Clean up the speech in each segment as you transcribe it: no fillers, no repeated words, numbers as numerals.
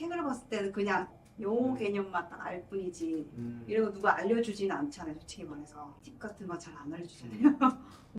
책을 봤을 때는 그냥 용어 개념만 딱 알 뿐이지 이런 거 누가 알려주지는 않잖아요. 솔직히 말해서 팁 같은 거 잘 안 알려주잖아요.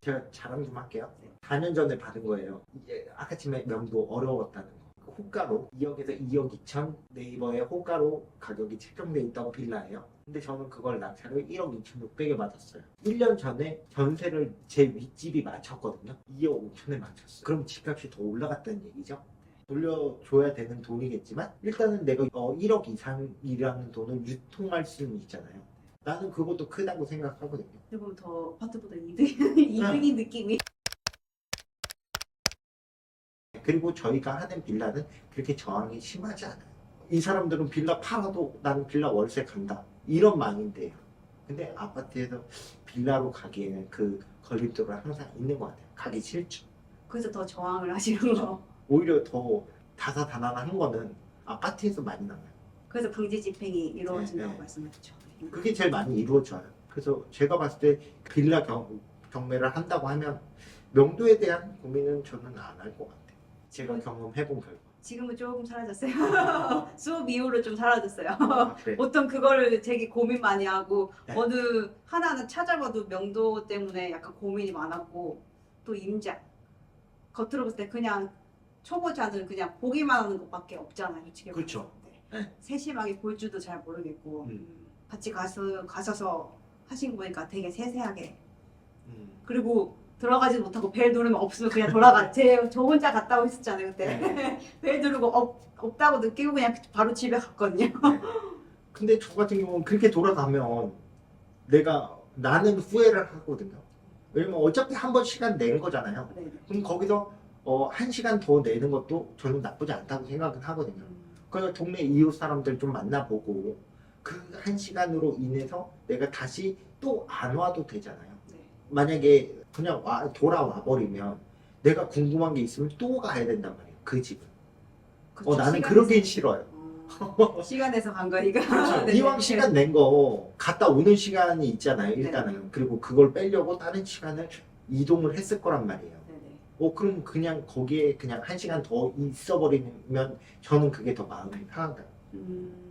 제가 자랑 좀 할게요. 네. 4년 전에 받은 거예요. 이제 아카침의 명도 어려웠다는 거. 호가로 2억에서 2억 2천 네이버에 호가로 가격이 책정돼 있던 빌라예요. 근데 저는 그걸 낙찰을 1억 2,600에 받았어요. 1년 전에 전세를 제 윗집이 맞췄거든요. 2억 5천에 맞췄어요. 그럼 집값이 더 올라갔다는 얘기죠. 돌려줘야 되는 돈이겠지만 일단은 내가 1억 이상이라는 돈을 유통할 수는 있잖아요. 나는 그것도 크다고 생각하거든요. 그리고 더 아파트보다 이득인 느낌이. 그리고 저희가 하는 빌라는 그렇게 저항이 심하지 않아요. 이 사람들은 빌라 팔아도 나는 빌라 월세 간다 이런 마인드예요. 근데 아파트에서 빌라로 가기에는 그 걸림돌은 항상 있는 것 같아요. 가기 싫죠. 그래서 더 저항을 하시는 거. 오히려 더 다사다난한 거는 아파트에서 많이 나와요. 그래서 방지 집행이 이루어진다고 네. 말씀하셨죠. 그게 제일 많이 이루어져요. 그래서 제가 봤을 때 빌라 경매를 한다고 하면 명도에 대한 고민은 저는 안 할 것 같아요. 제가 경험해본 결과. 지금은 조금 사라졌어요. 수업 이후로 좀 사라졌어요. 그래. 보통 그거를 되게 고민 많이 하고 네. 어느 하나는 찾아봐도 명도 때문에 약간 고민이 많았고 또 임자 겉으로 봤을 때 그냥 초보자는 그냥 보기만 하는 것밖에 없잖아요. 솔직히 그렇죠. 말해서. 네. 세심하게 볼 줄도 잘 모르겠고 음. 같이 가셔서 하신 거 보니까 되게 세세하게 그리고 그리고 들어가지도 못하고 벨 누르면 없으면 그냥 돌아가. 저 혼자 갔다 오셨잖아요 그때. 네. 벨 누르고 없다고 느끼고 그냥 바로 집에 갔거든요. 근데 저 같은 경우는 그렇게 돌아가면 나는 후회를 하거든요. 왜냐면 어차피 한 번 시간 낸 거잖아요. 네. 그럼 거기서 1시간 더 내는 것도 저는 나쁘지 않다고 생각은 하거든요. 그래서 동네 이웃 사람들 좀 만나보고 그 1시간으로 인해서 내가 다시 또 안 와도 되잖아요. 네. 만약에 그냥 돌아와 버리면 내가 궁금한 게 있으면 또 가야 된단 말이에요. 그 집은. 그쵸, 나는 시간에서- 그러긴 싫어요. 시간에서 간 거니까. 그렇죠. 네. 이왕 시간 낸 거 갔다 오는 시간이 있잖아요. 일단은. 그리고 그걸 빼려고 다른 시간을 이동을 했을 거란 말이에요. 네네. 그럼 그냥 거기에 그냥 1시간 더 있어버리면 저는 그게 더 마음이 편하다.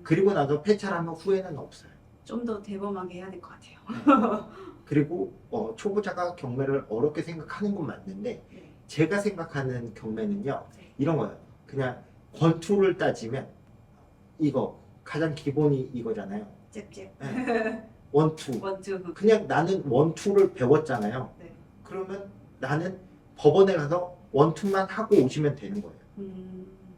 그리고 나서 폐차를 하면 후회는 없어요. 좀 더 대범하게 해야 될 것 같아요. 그리고 초보자가 경매를 어렵게 생각하는 건 맞는데 네. 제가 생각하는 경매는요. 네. 이런 거예요. 그냥 권투를 따지면 이거 가장 기본이 이거잖아요. 잽잽. 네. 원투. 원투. 그냥 나는 원투를 배웠잖아요. 네. 그러면 나는 법원에 가서 원투만 하고 오시면 되는 거예요.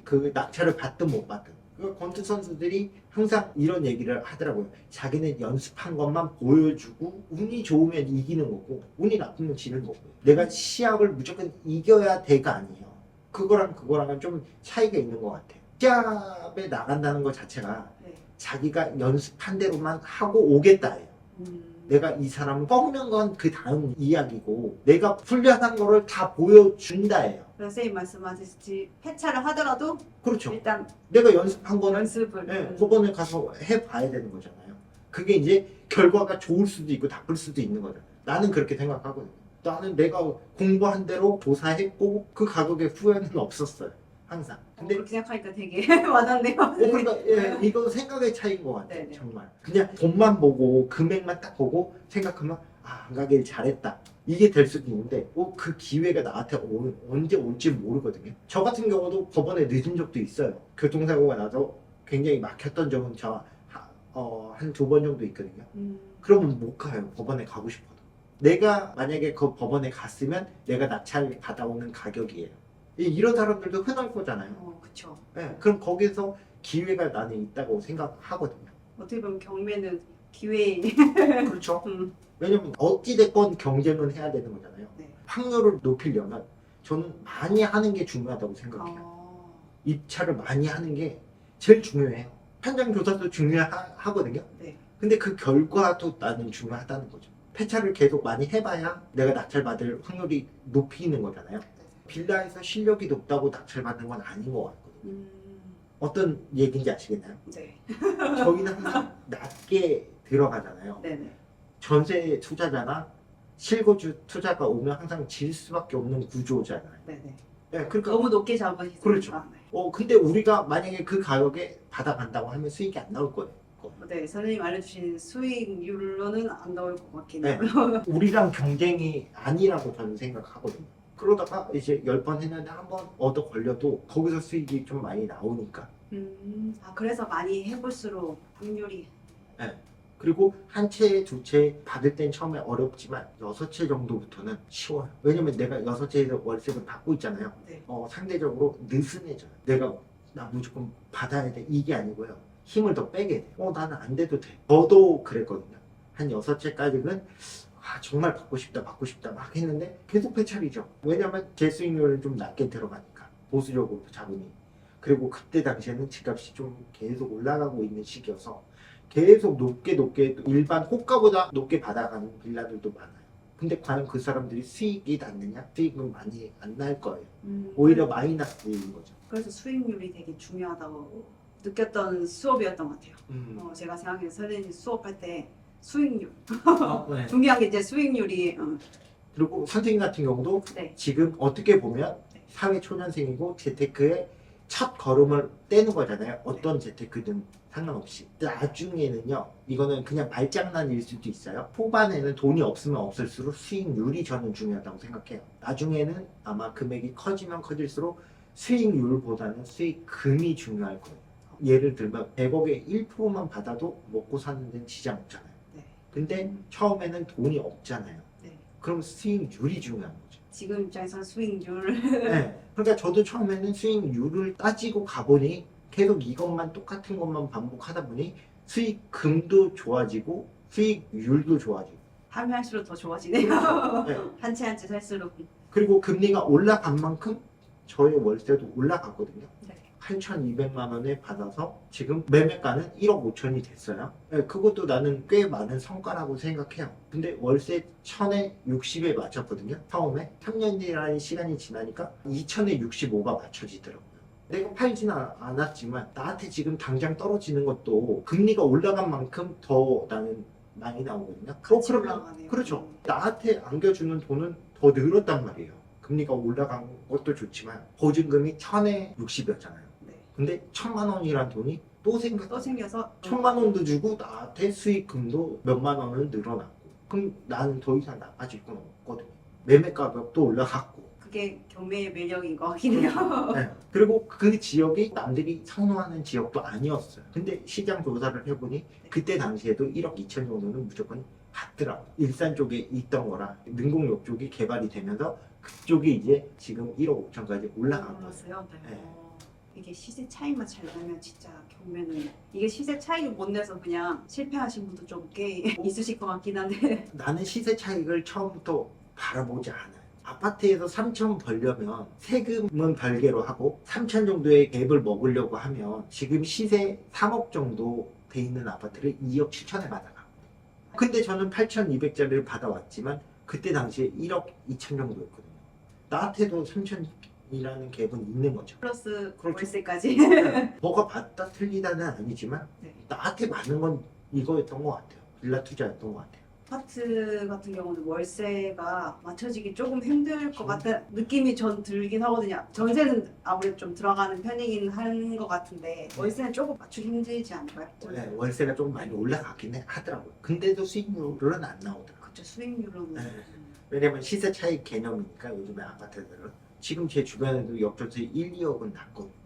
그 낙찰을 받든 못 받든. 그 권투 선수들이 항상 이런 얘기를 하더라고요. 자기는 연습한 것만 보여주고 운이 좋으면 이기는 거고 운이 나쁘면 지는 거고요. 내가 시합을 무조건 이겨야 돼가 아니에요. 그거랑은 좀 차이가 있는 것 같아요. 시합에 나간다는 것 자체가 네. 자기가 연습한 대로만 하고 오겠다예요. 내가 이 사람을 꺾는 건 그 다음 이야기고 내가 훈련한 거를 다 보여준다예요. 선생님 말씀하셨듯이 폐차를 하더라도 그렇죠. 일단 내가 연습한 거는 연습을. 법원에 가서 해봐야 되는 거잖아요. 그게 이제 결과가 좋을 수도 있고 나쁠 수도 있는 거잖아요. 나는 그렇게 생각하거든요. 나는 내가 공부한 대로 조사했고 그 가격에 후회는 없었어요. 항상. 근데 그렇게 생각하니까 되게 와닿네요. 그러니까 이거 생각의 차이인 것 같아요. 네네. 정말. 그냥 돈만 보고 금액만 딱 보고 생각하면 안 가길 잘했다. 이게 될 수도 있는데 그 기회가 나한테 언제 올지 모르거든요. 저 같은 경우도 법원에 늦은 적도 있어요. 교통사고가 나서 굉장히 막혔던 적은 한 2번 정도 있거든요. 그러면 못 가요. 법원에 가고 싶어도. 내가 만약에 그 법원에 갔으면 내가 낙찰 받아오는 가격이에요. 이런 사람들도 흔할 거잖아요. 그쵸. 네, 그럼 거기서 기회가 나는 있다고 생각하거든요. 어떻게 보면 경매는 기회. 그렇죠. 왜냐면 어찌됐건 경쟁은 해야 되는 거잖아요. 네. 확률을 높이려면 저는 많이 하는 게 중요하다고 생각해요. 입찰을 많이 하는 게 제일 중요해요. 현장 조사도 중요하거든요. 네. 근데 그 결과도 나는 중요하다는 거죠. 폐차를 계속 많이 해봐야 내가 낙찰받을 확률이 높이는 거잖아요. 빌라에서 실력이 높다고 낙찰받는 건 아닌 것 같거든요. 어떤 얘기인지 아시겠나요? 네. 저희는 항상 낮게 들어가잖아요. 네네. 전세 투자자나 실거주 투자가 오면 항상 질 수밖에 없는 구조잖아요. 네네. 네, 그러니까 너무 높게 잡으시니까. 그렇죠. 근데 우리가 만약에 그 가격에 받아간다고 하면 수익이 안 나올 거예요. 네, 선생님 알려주신 수익률로는 안 나올 것 같긴 네. 해요. 우리랑 경쟁이 아니라고 저는 생각하거든요. 그러다가 이제 10번 했는데 한 번 얻어 걸려도 거기서 수익이 좀 많이 나오니까. 그래서 많이 해볼수록 확률이. 그리고 한 채, 두 채 받을 땐 처음에 어렵지만 6채 정도부터는 쉬워요. 왜냐면 내가 6채에서 월세를 받고 있잖아요. 네. 상대적으로 느슨해져요. 나 무조건 받아야 돼. 이게 아니고요. 힘을 더 빼게 돼. 나는 안 돼도 돼. 저도 그랬거든요. 한 6채까지는 정말 받고 싶다 막 했는데 계속 회차리죠. 왜냐면 제 수익률은 좀 낮게 들어가니까. 보수적으로 잡으니. 그리고 그때 당시에는 집값이 좀 계속 올라가고 있는 시기여서 계속 높게 일반 호가보다 높게 받아가는 빌라들도 많아요. 근데 과연 그 사람들이 수익이 났느냐? 수익은 많이 안 날 거예요. 오히려 마이너스인 거죠. 그래서 수익률이 되게 중요하다고 느꼈던 수업이었던 것 같아요. 제가 생각해서 선생님 수업할 때 수익률 네. 중요한 게 이제 수익률이. 그리고 선생님 같은 경우도 네. 지금 어떻게 보면 사회 초년생이고 재테크에 첫 걸음을 떼는 거잖아요. 어떤 재테크든 상관없이. 나중에는요, 이거는 그냥 말장난일 수도 있어요. 초반에는 돈이 없으면 없을수록 수익률이 저는 중요하다고 생각해요. 나중에는 아마 금액이 커지면 커질수록 수익률보다는 수익금이 중요할 거예요. 예를 들면 100억에 1%만 받아도 먹고 사는 데는 지장 없잖아요. 네. 근데 처음에는 돈이 없잖아요. 네. 그럼 수익률이 중요한 거죠. 지금 입장에서는 수익률. 네. 그러니까 저도 처음에는 수익률을 따지고 가보니 계속 이것만 똑같은 것만 반복하다 보니 수익금도 좋아지고 수익률도 좋아지고. 하면 할수록 더 좋아지네요. 네. 한 채 한 채 살수록. 그리고 금리가 올라간 만큼 저의 월세도 올라갔거든요. 네. 8,200만 원에 받아서 지금 매매가는 1억 5천이 됐어요. 네, 그것도 나는 꽤 많은 성과라고 생각해요. 근데 월세 1,000에 60에 맞췄거든요. 처음에 3년이라는 시간이 지나니까 2,000에 65가 맞춰지더라고요. 내가 팔지는 않았지만 나한테 지금 당장 떨어지는 것도 금리가 올라간 만큼 더 나는 많이 나오거든요. 같이 그러면 올라가네요. 그렇죠. 나한테 안겨주는 돈은 더 늘었단 말이에요. 금리가 올라간 것도 좋지만 보증금이 1,000에 60이었잖아요. 네. 근데 1,000만 원이란 돈이 또 또 생겨서 1,000만 원도 주고 나한테 수익금도 몇만 원을 늘어났고 그럼 나는 더 이상 나빠질 건 없거든요. 매매 가격도 올라갔고. 그게 경매의 매력인 것 같긴 해요. 네. 그리고 그 지역이 남들이 선호하는 지역도 아니었어요. 근데 시장 조사를 해보니 그때 당시에도 1억 2천 정도는 무조건 받더라고요. 일산 쪽에 있던 거라 능곡역 쪽이 개발이 되면서 그쪽이 이제 지금 1억 5천까지 올라간 거예요. 올랐어요. 네. 네. 이게 시세 차이만 잘 나면 진짜 경매는 이게 시세 차이를 못 내서 그냥 실패하신 분도 좀 꽤 있으실 것 같긴 한데. 나는 시세 차익을 처음부터 바라보지 않아요. 아파트에서 3천 벌려면 세금은 별개로 하고 3천 정도의 갭을 먹으려고 하면 지금 시세 3억 정도 돼 있는 아파트를 2억 7천에 받아가. 근데 저는 8,200짜리를 받아왔지만 그때 당시에 1억 2천 정도였거든요. 나한테도 3천이라는 갭은 있는 거죠. 플러스 그렇죠. 월세까지. 뭐가 맞다 틀리다는 아니지만 네. 나한테 맞는 건 이거였던 것 같아요. 빌라 투자였던 것 같아요. 아파트 같은 경우는 월세가 맞춰지기 조금 힘들 것 같은 느낌이 전 들긴 하거든요. 전세는 아무래도 좀 들어가는 편이긴 한 것 같은데 월세는 조금 맞추기 힘들지 않을까요? 네, 월세가 조금 많이 올라가긴 하더라고요. 근데도 수익률은 안 나오더라고요. 그렇죠. 수익률로는. 네. 왜냐면 시세 차익 개념이니까 요즘에 아파트들은 지금 제 주변에도 역전세 1, 2억은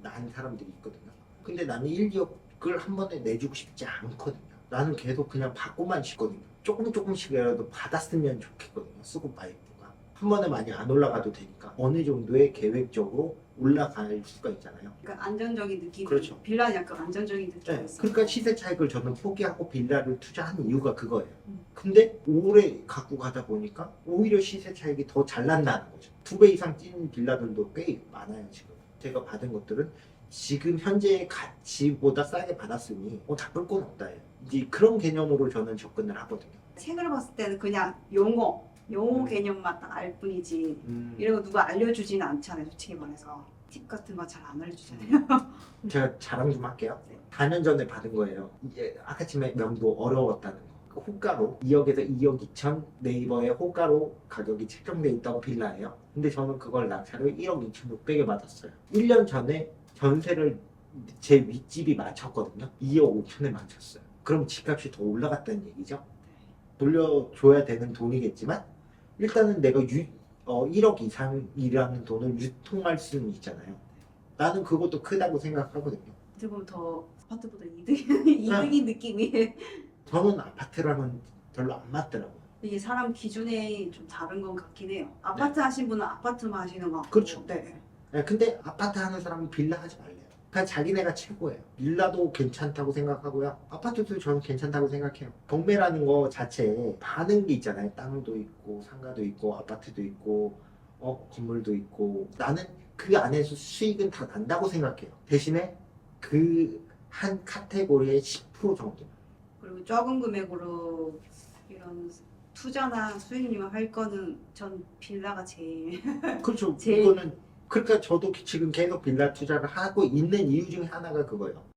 난 사람들이 있거든요. 근데 나는 1, 2억을 한 번에 내주고 싶지 않거든요. 나는 계속 그냥 받고만 싶거든요. 조금씩이라도 받았으면 좋겠거든요. 수급 바이브가 한 번에 많이 안 올라가도 되니까 어느 정도의 계획적으로 올라갈 수가 있잖아요. 그러니까 안정적인 느낌. 그렇죠. 빌라는 약간 안정적인 느낌이 네, 있어요. 그러니까 시세 차익을 저는 포기하고 빌라를 투자하는 이유가 그거예요. 음. 근데 오래 갖고 가다 보니까 오히려 시세 차익이 더 잘 난다는 거죠. 2배 이상 찐 빌라들도 꽤 많아요 지금. 제가 받은 것들은 지금 현재의 가치보다 싸게 받았으니 나쁠 건 없다예요. 이제 그런 개념으로 저는 접근을 하거든요. 책을 봤을 때는 그냥 용어 개념만 딱 알 뿐이지 이런 거 누가 알려주지는 않잖아요. 솔직히 말해서 팁 같은 거 잘 안 알려주잖아요. 제가 자랑 좀 할게요. 네. 4년 전에 받은 거예요. 이제 아카츠메 명도 어려웠다는 거. 그 호가로 2억에서 2억 2천 네이버에 호가로 가격이 책정돼 있던 빌라예요. 근데 저는 그걸 낙찰을 1억 2천 6백에 받았어요. 1년 전에 전세를 제 윗집이 맞췄거든요. 2억 5천에 맞췄어요. 그럼 집값이 더 올라갔다는 얘기죠. 돌려줘야 되는 돈이겠지만 일단은 내가 1억 이상이라는 돈을 유통할 수는 있잖아요. 나는 그것도 크다고 생각하거든요. 어떻게 보면 더 아파트보다 이득인 느낌이. 저는 아파트랑은 별로 안 맞더라고요. 이게 사람 기준에 좀 다른 건 같긴 해요. 아파트 하신 분은 아파트만 하시는 것 같고. 그렇죠. 네. 네, 근데 아파트 하는 사람은 빌라 하지 말래요. 그냥 자기네가 최고예요. 빌라도 괜찮다고 생각하고요. 아파트도 저는 괜찮다고 생각해요. 경매라는 거 자체에 많은 게 있잖아요. 땅도 있고 상가도 있고 아파트도 있고 건물도 있고 나는 그 안에서 수익은 다 난다고 생각해요. 대신에 그 한 카테고리의 10% 정도. 그리고 적은 금액으로 이런 투자나 수익률을 할 거는 전 빌라가 제일. 그렇죠. 제일- 이거는 그러니까 저도 지금 계속 빌라 투자를 하고 있는 이유 중에 하나가 그거예요.